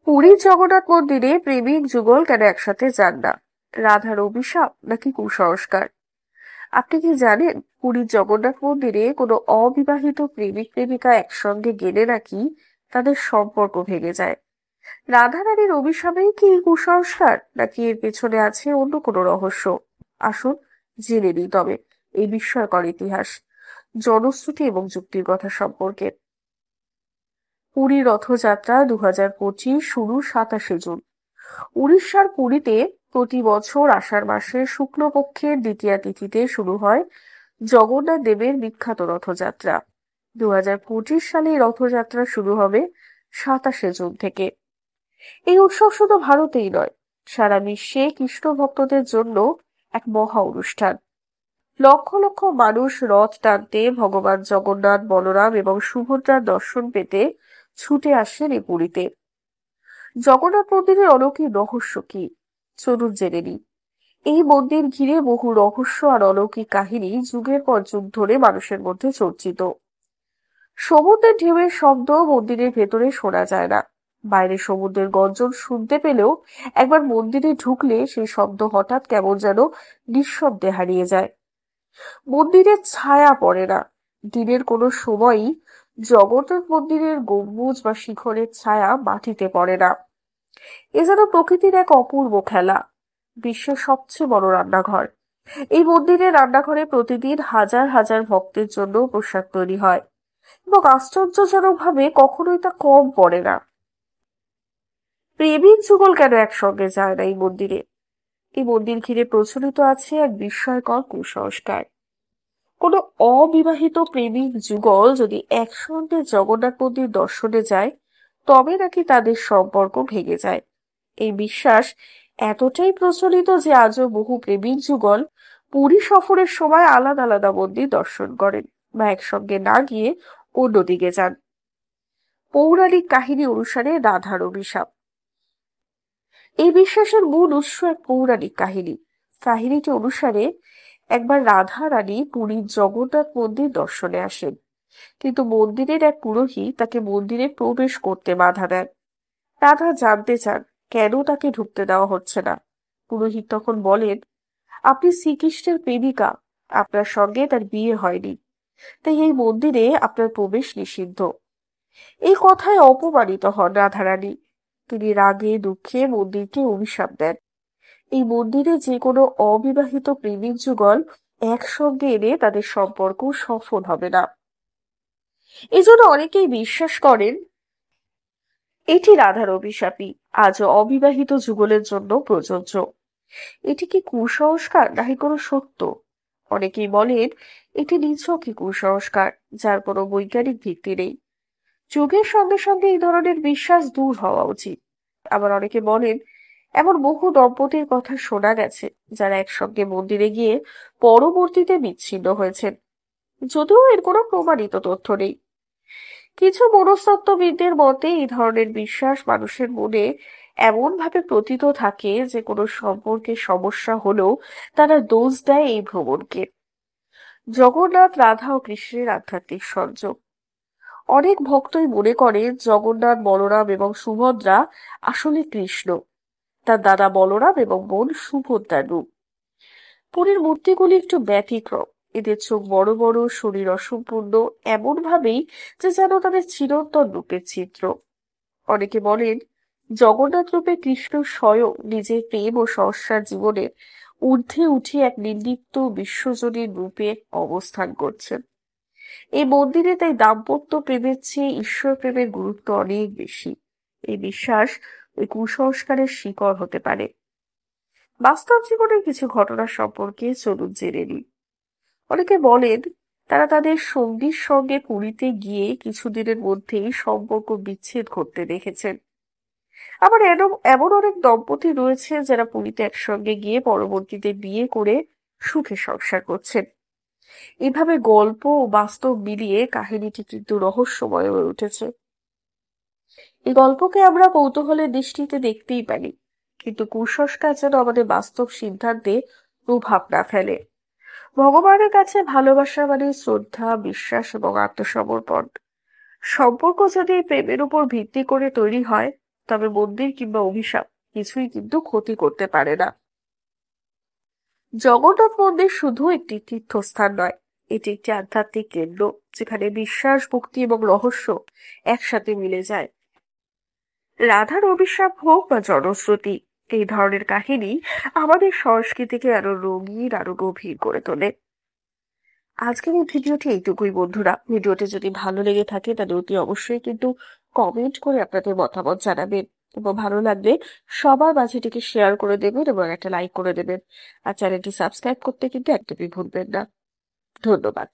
পুরীর জগন্নাথ মন্দিরে প্রেমিক যুগল কেন একসাথে যান না? রাধার অভিশাপ নাকি কুসংস্কার? আপনি কি জানেন পুরীর জগন্নাথ মন্দিরে কোনো অবিবাহিত প্রেমিক প্রেমিকা একসঙ্গে গেলে নাকি তাদের সম্পর্ক ভেঙে যায়? রাধা রানীর অভিশাপেই কি এই কুসংস্কার, নাকি এর পেছনে আছে অন্য কোনো রহস্য? আসুন জেনে নিই তবে এই বিস্ময়কর ইতিহাস, জনশ্রুতি এবং যুক্তির কথা সম্পর্কে। পুরী রথযাত্রা 2025 শুরু 27 জুন। উড়িষ্যার পুরীতে প্রতি বছর আষাঢ় মাসের শুক্লপক্ষের দ্বিতীয়া তিথিতে শুরু হয় জগন্নাথ দেবের বিখ্যাত রথযাত্রা। 2025 সালে এই রথযাত্রা শুরু হবে 27 জুন থেকে। এই উৎসব শুধু ভারতেই নয়, সারা বিশ্বে কৃষ্ণ ভক্তদের জন্য এক মহা অনুষ্ঠান। লক্ষ লক্ষ মানুষ রথ টানতে, ভগবান জগন্নাথ, বলরাম এবং সুভদ্রার দর্শন পেতে ছুটে আসেন এই পুরীতে। জগন্নাথ মন্দিরের অলৌকিক রহস্য কি, চলুন জেনে নিই। এই মন্দির ঘিরে বহু রহস্য আর অলৌকিক কাহিনী যুগের পর যুগ ধরে মানুষের মধ্যে চর্চিত। সমুদ্রের ঢেউয়ের শব্দ মন্দিরের ভেতরে শোনা যায় না, বাইরে সমুদ্রের গর্জন শুনতে পেলেও একবার মন্দিরে ঢুকলে সেই শব্দ হঠাৎ কেমন যেন নিঃশব্দে হারিয়ে যায়। মন্দিরের ছায়া পড়ে না, দিনের কোনো সময়ই জগন্নাথ মন্দিরের গম্বুজ বা শিখরের ছায়া মাটিতে পড়ে না। এ যেন প্রকৃতির এক অপূর্ব খেলা। বিশ্বের সবচেয়ে বড় রান্নাঘর, এই মন্দিরের রান্নাঘরে প্রতিদিন হাজার হাজার ভক্তের জন্য প্রসাদ তৈরি হয় এবং আশ্চর্যজনকভাবে কখনোই তা কম পড়ে না। প্রেমিক যুগল কেন একসঙ্গে যায় না এই মন্দিরে? এই মন্দির ঘিরে প্রচলিত আছে এক বিস্ময়কর কুসংস্কার। কোনো অবিবাহিত প্রেমিক যুগল যদি একসঙ্গে জগন্নাথ মন্দির দর্শনে যায়, তবে নাকি তাদের সম্পর্ক ভেঙে যায়। এই বিশ্বাস এতটাই প্রচলিত যে আজও বহু প্রেমিক যুগল পুরী সফরের সময় আলাদা আলাদা মন্দির দর্শন করেন বা একসঙ্গে না গিয়ে অন্যদিকে যান। পৌরাণিক কাহিনী অনুসারে রাধার অভিশাপ। এই বিশ্বাসের মূল উৎস এক পৌরাণিক কাহিনী। কাহিনীটি অনুসারে একবার রাধা রানী পুরীর জগন্নাথ মন্দির দর্শনে আসেন, কিন্তু মন্দিরের এক পুরোহিত তাকে মন্দিরে প্রবেশ করতে বাধা দেন। রাধা জানতে চান কেন তাকে ঢুকতে দেওয়া হচ্ছে না। পুরোহিত তখন বলেন, আপনি শ্রীকৃষ্ণের প্রেমিকা, আপনার সঙ্গে তার বিয়ে হয়নি, তাই এই মন্দিরে আপনার প্রবেশ নিষিদ্ধ। এই কথায় অপমানিত হন রাধারানী। তিনি রাগে দুঃখে মন্দিরকে অভিশাপ দেন, এই মন্দিরে যে কোনো অবিবাহিত প্রেমিক যুগল একসঙ্গে এলে তাদের সম্পর্ক সফল হবে না। এজন্য অনেকেই বিশ্বাস করেন এটি রাধার অভিশাপই আজও অবিবাহিত যুগলের জন্য প্রযোজ্য। এটি কি কুসংস্কার নাকি কোনো সত্য? অনেকেই বলেন এটি নিছকই কুসংস্কার, যার কোনো বৈজ্ঞানিক ভিত্তি নেই। যুগের সঙ্গে সঙ্গে এই ধরনের বিশ্বাস দূর হওয়া উচিত। আবার অনেকে বলেন এমন বহু দম্পতির কথা শোনা গেছে যারা একসঙ্গে মন্দিরে গিয়ে পরবর্তীতে বিচ্ছিন্ন হয়েছেন, যদিও এর কোনো প্রমাণিত তথ্য নেই। কিছু মনস্তত্ত্ববিদদের মতে এই ধরনের বিশ্বাস মানুষের মনে এমন ভাবে প্রতীত থাকে যে কোনো সম্পর্কে সমস্যা হলেও তারা দোষ দেয় এই ভ্রমণকে। জগন্নাথ, রাধা ও কৃষ্ণের আধ্যাত্মিক সংযোগ। অনেক ভক্তই মনে করেন জগন্নাথ, বলরাম এবং সুভদ্রা আসলে কৃষ্ণ, তার দাদা বলরাম এবং বোন সুভদ্রার রূপ। পুরীর মূর্তিগুলি একটু ব্যতিক্রম, এদের চোখ বড় বড়, শরীর অসম্পূর্ণ, এমন ভাবেই যে যেন তাদের চিরন্তন রূপের চিত্র। অনেকে বলেন জগন্নাথ রূপে কৃষ্ণ স্বয়ং নিজের প্রেম ও সংসার জীবনের ঊর্ধ্বে উঠে এক নির্লিপ্ত বিশ্বজনীন রূপে অবস্থান করছেন। এই মন্দিরে তাই দাম্পত্য প্রেমের চেয়ে ঈশ্বর প্রেমের গুরুত্ব অনেক বেশি। এই বিশ্বাস ওই কুসংস্কারের শিকড় হতে পারে। বাস্তব জীবনের কিছু ঘটনা সম্পর্কে চলুন জেনে নিই। অনেকে বলেন তারা তাদের সঙ্গীর সঙ্গে পুরীতে গিয়ে কিছুদিনের মধ্যেই সম্পর্ক বিচ্ছেদ করতে দেখেছেন। আবার এমন অনেক দম্পতি রয়েছে যারা পুরীতে একসঙ্গে গিয়ে পরবর্তীতে বিয়ে করে সুখে সংসার করছেন। এভাবে গল্প ও বাস্তব মিলিয়ে কাহিনীটি কিন্তু রহস্যময় হয়ে উঠেছে। এই গল্পকে আমরা কৌতূহলের দৃষ্টিতে দেখতেই পারি, কিন্তু কুসংস্কার যেন আমাদের বাস্তব সিদ্ধান্তে প্রভাব না ফেলে। ভগবানের কাছে ভালোবাসা মানে শ্রদ্ধা, বিশ্বাস এবং আত্মসমর্পণ। সম্পর্ক যদি এই প্রেমের উপর ভিত্তি করে তৈরি হয়, তবে মন্দির কিংবা অভিশাপ কিছুই কিন্তু ক্ষতি করতে পারে না। জগন্নাথ মন্দির শুধু একটি তীর্থস্থান নয়, এটি একটি আধ্যাত্মিক কেন্দ্র, যেখানে বিশ্বাস, ভক্তি এবং রহস্য একসাথে মিলে যায়। রাধার অভিশাপ হোক বা জনশ্রুতি, এই ধরনের কাহিনী আমাদের সংস্কৃতিকে আরো রঙিন, আরো গভীর করে তোলে। আজকের এই ভিডিওটি এইটুকুই বন্ধুরা। ভিডিওটি যদি ভালো লেগে থাকে তাহলে অতি অবশ্যই কিন্তু কমেন্ট করে আপনাদের মতামত জানাবেন, এবং ভালো লাগলে সবার মাঝে এটিকে শেয়ার করে দেবেন এবং একটা লাইক করে দেবেন। আর চ্যানেলটি সাবস্ক্রাইব করতে কিন্তু একদমই ভুলবেন না। ধন্যবাদ।